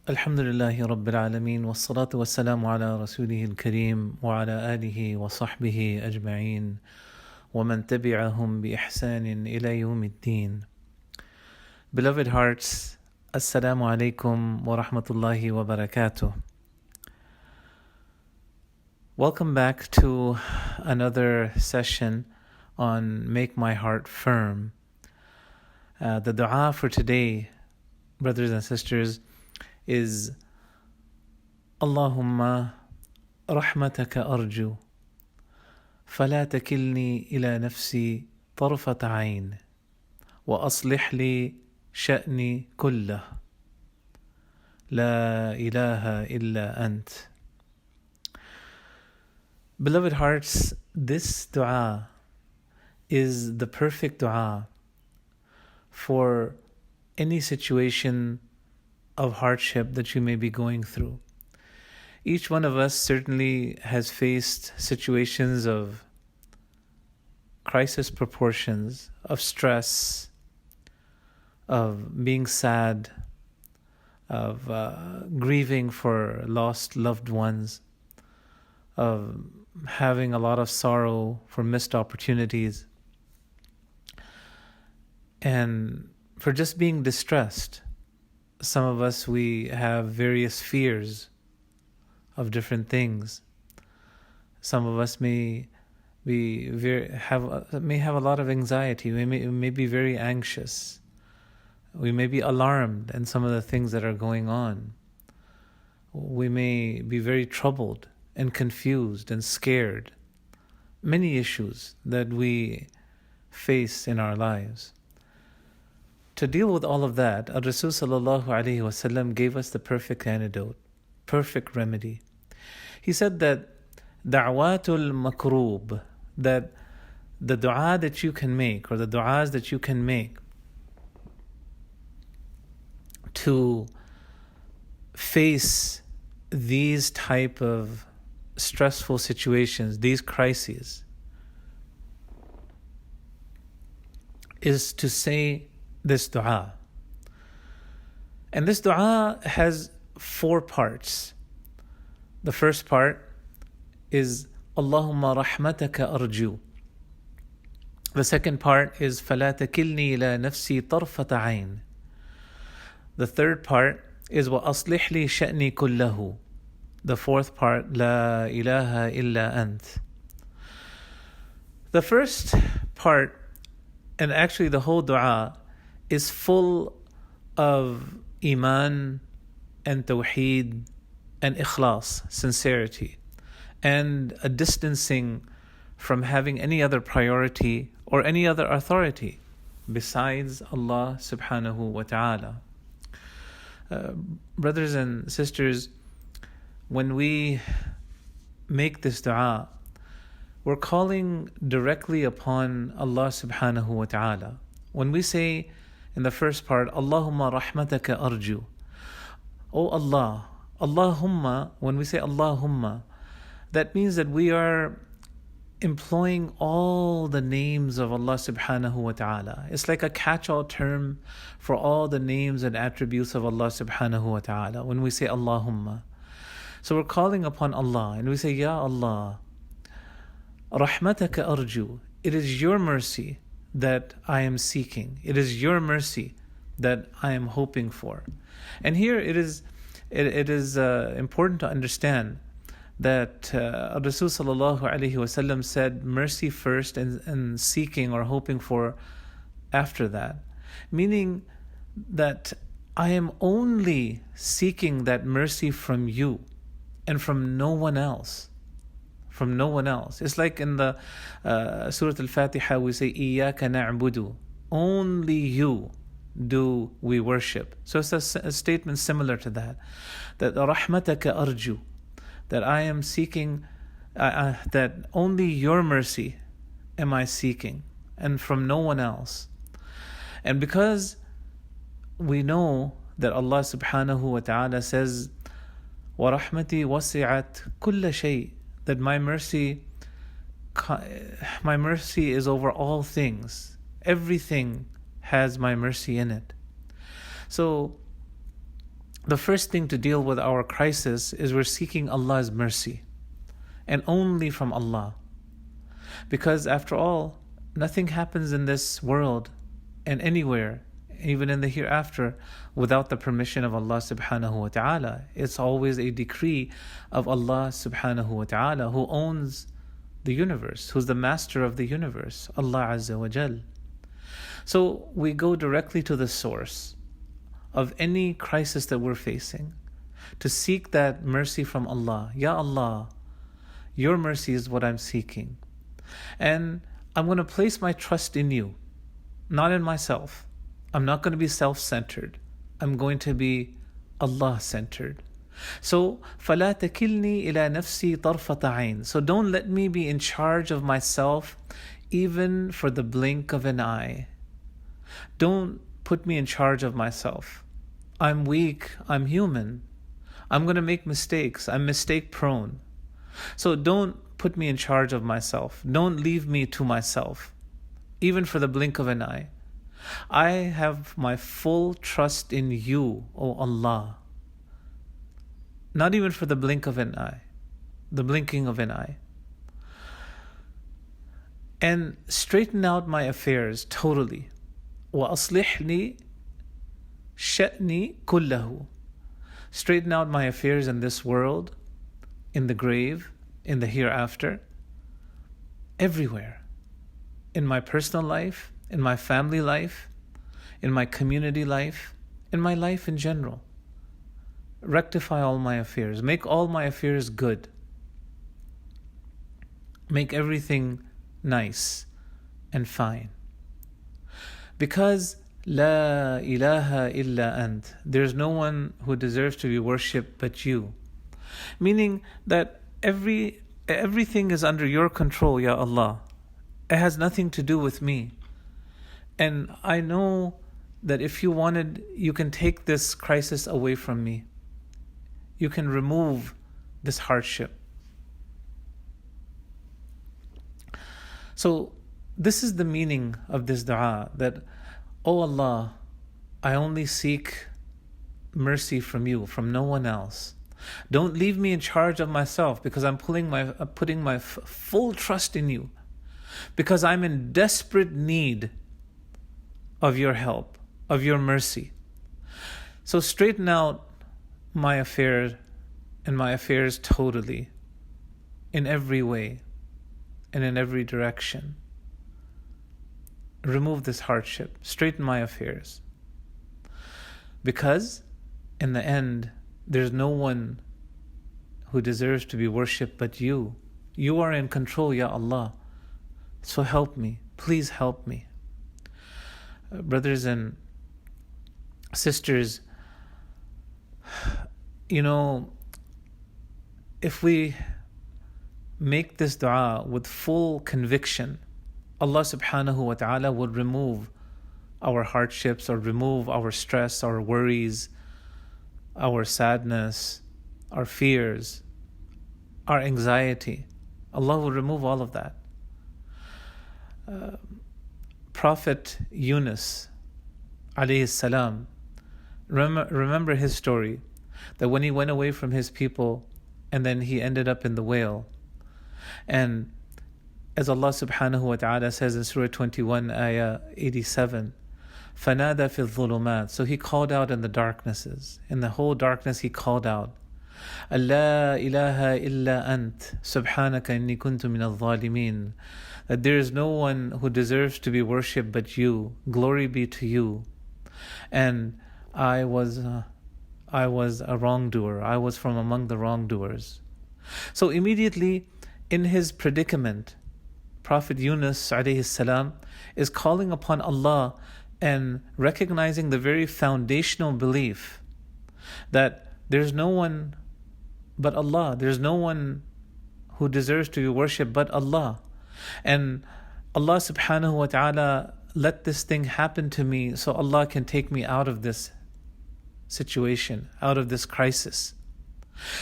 الحمد لله رب العالمين والصلاة والسلام على رسوله الكريم وعلى آله وصحبه أجمعين ومن تبعهم بإحسان إلى يوم الدين. Beloved hearts, Assalamu alaikum wa rahmatullahi wa barakatuh. Welcome back to another session on Make My Heart Firm. The dua for today, brothers and sisters, is Allahumma rahmataka arju فلا تكلني إلى نفسي طرفة عين وأصلح لي شأني كله لا إله إلا أنت. Beloved hearts, this dua is the perfect dua for any situation of hardship that you may be going through. Each one of us certainly has faced situations of crisis proportions, of stress, of being sad, of grieving for lost loved ones, of having a lot of sorrow for missed opportunities, and for just being distressed. Some of us, we have various fears of different things. Some of us may have a lot of anxiety. We may be very anxious. We may be alarmed in some of the things that are going on. We may be very troubled and confused and scared. Many issues that we face in our lives. To deal with all of that, Rasul sallallahu alaihi wasallam gave us the perfect antidote, perfect remedy. He said that da'watul makroob, that the dua that you can make, or the du'as that you can make to face these type of stressful situations, these crises, is to say this dua. And this dua has 4 parts. The first part is Allahumma rahmataka arju. The second part is فَلَا تَكِلْنِي إِلَى نَفْسِي طَرْفَةَ عَيْنٍ. The third part is وَأَصْلِحْ لِي شَأْنِي كُلَّهُ. The fourth part, لَا إِلَهَ إِلَّا أَنْتَ. The first part, and actually the whole dua, is full of iman and tawheed and ikhlas, sincerity, and a distancing from having any other priority or any other authority besides Allah subhanahu wa ta'ala. Brothers and sisters, when we make this dua, we're calling directly upon Allah subhanahu wa ta'ala. When we say in the first part, Allahumma rahmataka arju, O Allah, Allahumma, when we say Allahumma, that means that we are employing all the names of Allah subhanahu wa ta'ala. It's like a catch-all term for all the names and attributes of Allah subhanahu wa ta'ala when we say Allahumma. So we're calling upon Allah and we say, Ya Allah, rahmataka arju, it is your mercy that I am seeking. It is your mercy that I am hoping for. And here it is important to understand that Rasul sallallahu alaihi wasallam said mercy first and seeking or hoping for after that. Meaning that I am only seeking that mercy from you and from no one else. From no one else. It's like in the Surah Al-Fatiha we say, إِيَّاكَ نَعْبُدُ, only you do we worship. So it's a statement similar to that. That رَحْمَتَكَ أَرْجُ, that I am seeking, that only your mercy am I seeking, and from no one else. And because we know that Allah subhanahu wa ta'ala says, وَرَحْمَتِي وَسِعَتْ كُلَّ شَيْءٍ, that my mercy is over all things. Everything has my mercy in it. So the first thing to deal with our crisis is we're seeking Allah's mercy, and only from Allah. Because after all, nothing happens in this world and anywhere, even in the hereafter, without the permission of Allah subhanahu wa ta'ala. It's always a decree of Allah subhanahu wa ta'ala, who owns the universe, who's the master of the universe, Allah Azza wa Jal. So we go directly to the source of any crisis that we're facing to seek that mercy from Allah. Ya Allah, your mercy is what I'm seeking. And I'm going to place my trust in you, not in myself. I'm not going to be self-centered. I'm going to be Allah-centered. So, فَلَا تَكِلْنِي إِلَى نَفْسِي طَرْفَةَ عَيْنٍ. So don't let me be in charge of myself even for the blink of an eye. Don't put me in charge of myself. I'm weak. I'm human. I'm going to make mistakes. I'm mistake prone. So don't put me in charge of myself. Don't leave me to myself, even for the blink of an eye. I have my full trust in you, O Allah. Not even for the blink of an eye, the blinking of an eye. And straighten out my affairs totally. وَأَصْلِحْ لِي شَأْنِي كُلَّهُ. Straighten out my affairs in this world, in the grave, in the hereafter, everywhere. In my personal life, in my family life, in my community life, in my life in general. Rectify all my affairs. Make all my affairs good. Make everything nice and fine. Because La ilaha illa ant. There's no one who deserves to be worshipped but you. Meaning that everything is under your control, Ya Allah. It has nothing to do with me. And I know that if you wanted, you can take this crisis away from me. You can remove this hardship. So this is the meaning of this dua, that, O Allah, I only seek mercy from you, from no one else. Don't leave me in charge of myself, because I'm putting my full trust in you, because I'm in desperate need of your help, of your mercy. So straighten out my affairs and my affairs totally, in every way and in every direction. Remove this hardship. Straighten my affairs. Because in the end, there's no one who deserves to be worshipped but you. You are in control, Ya Allah. So help me. Please help me. Brothers and sisters, if we make this dua with full conviction, Allah subhanahu wa ta'ala would remove our hardships, or remove our stress, our worries, our sadness, our fears, our anxiety. Allah will remove all of that. Prophet Yunus alayhi-Salaam, remember his story, that when he went away from his people and then he ended up in the whale. And as Allah subhanahu wa ta'ala says in Surah 21, ayah 87, فَنَادَى فِي الظُّلُمَاتِ. So he called out in the darknesses. In the whole darkness he called out, أَلَّا إِلَهَ إِلَّا أَنْتَ سُبْحَانَكَ إِنِّي كُنْتُ مِنَ الظَّالِمِينَ. That there is no one who deserves to be worshipped but you. Glory be to you. And I was a wrongdoer. I was from among the wrongdoers. So immediately in his predicament, Prophet Yunus alayhi salam is calling upon Allah and recognizing the very foundational belief that there's no one but Allah. There's no one who deserves to be worshipped but Allah. And Allah subhanahu wa ta'ala let this thing happen to me so Allah can take me out of this situation, out of this crisis.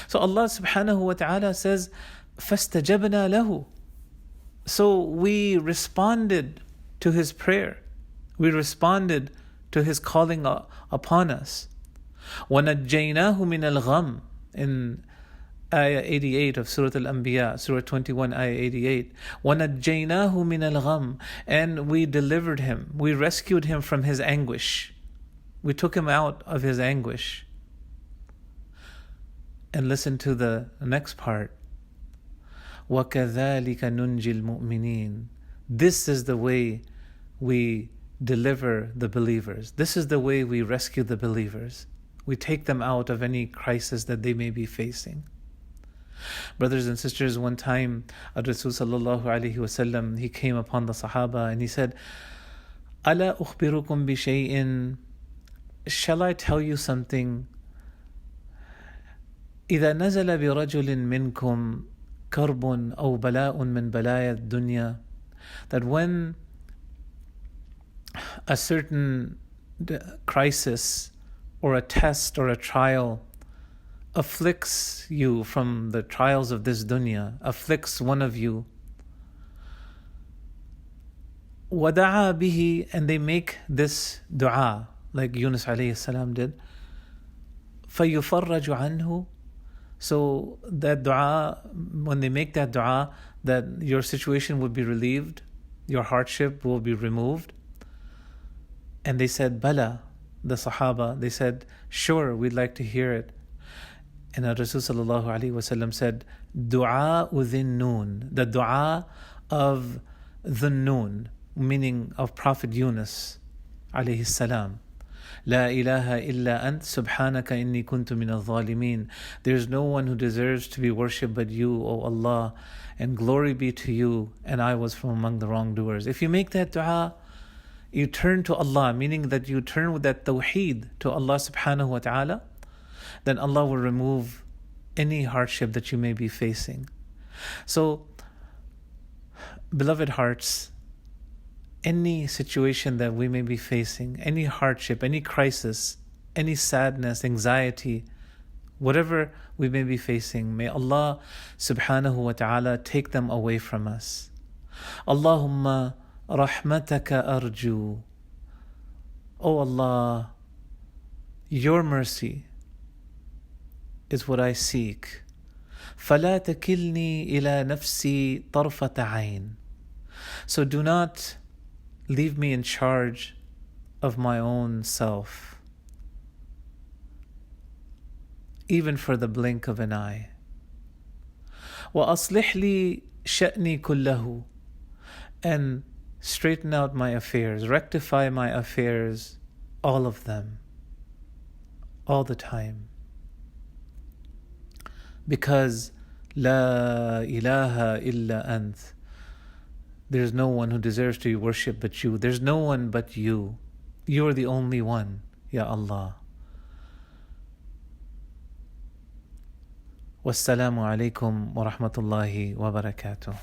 So Allah subhanahu wa ta'ala says, فَاسْتَجَبْنَا لَهُ. So we responded to his prayer. We responded to his calling upon us. وَنَجَّيْنَاهُ مِنَ الْغَمِّ in Ayah 88 of Surah Al-Anbiya, Surah 21, Ayah 88. وَنَجَّيْنَاهُ مِنَ الْغَمِّ and we delivered him, we rescued him from his anguish. We took him out of his anguish. And listen to the next part. وَكَذَلِكَ نُنْجِي الْمُؤْمِنِينَ This is the way we deliver the believers. This is the way we rescue the believers. We take them out of any crisis that they may be facing. Brothers and sisters, one time Rasul sallallahu alaihi wasallam, he came upon the Sahaba and he said, أَلَا أُخْبِرُكُمْ بِشَيْءٍ Shall I tell you something? إِذَا نَزَلَ بِرَجُلٍ مِّنْكُمْ كَرْبٌ أَوْ بَلَاءٌ مِّن بَلَايَا الدُّنْيَا That when a certain crisis or a test or a trial afflicts you from the trials of this dunya, afflicts one of you, وَدَعَا بِهِ and they make this dua, like Yunus alayhi salam did, فَيُفَرَّجُ عَنْهُ So that dua, when they make that dua, that your situation would be relieved, your hardship will be removed. And they said, Bala, the Sahaba, they said, sure, we'd like to hear it. And Rasul sallallahu alaihi wasallam said, Dua udhin noon, the dua of the noon, meaning of Prophet Yunus alayhi salam. La ilaha illa ant subhanaka inni kuntu min al-zalimin. There is no one who deserves to be worshipped but you, O Allah, and glory be to you, and I was from among the wrongdoers. If you make that dua, you turn to Allah, meaning that you turn with that tawheed to Allah subhanahu wa ta'ala, then Allah will remove any hardship that you may be facing. So, beloved hearts, any situation that we may be facing, any hardship, any crisis, any sadness, anxiety, whatever we may be facing, may Allah subhanahu wa ta'ala take them away from us. Allahumma rahmataka arju. Oh Allah, your mercy is what I seek. فَلَا تَكِلْنِي إِلَى نَفْسِي طَرْفَةَ عَيْنٍ So do not leave me in charge of my own self, even for the blink of an eye. وَأَصْلِحْ لِي شَأْنِي كُلَّهُ And straighten out my affairs, rectify my affairs, all of them, all the time. Because La ilaha illa ant, there's no one who deserves to be worshipped but you. There's no one but you. You're the only one, Ya Allah. Wassalamu alaikum wa rahmatullahi wa barakatuh.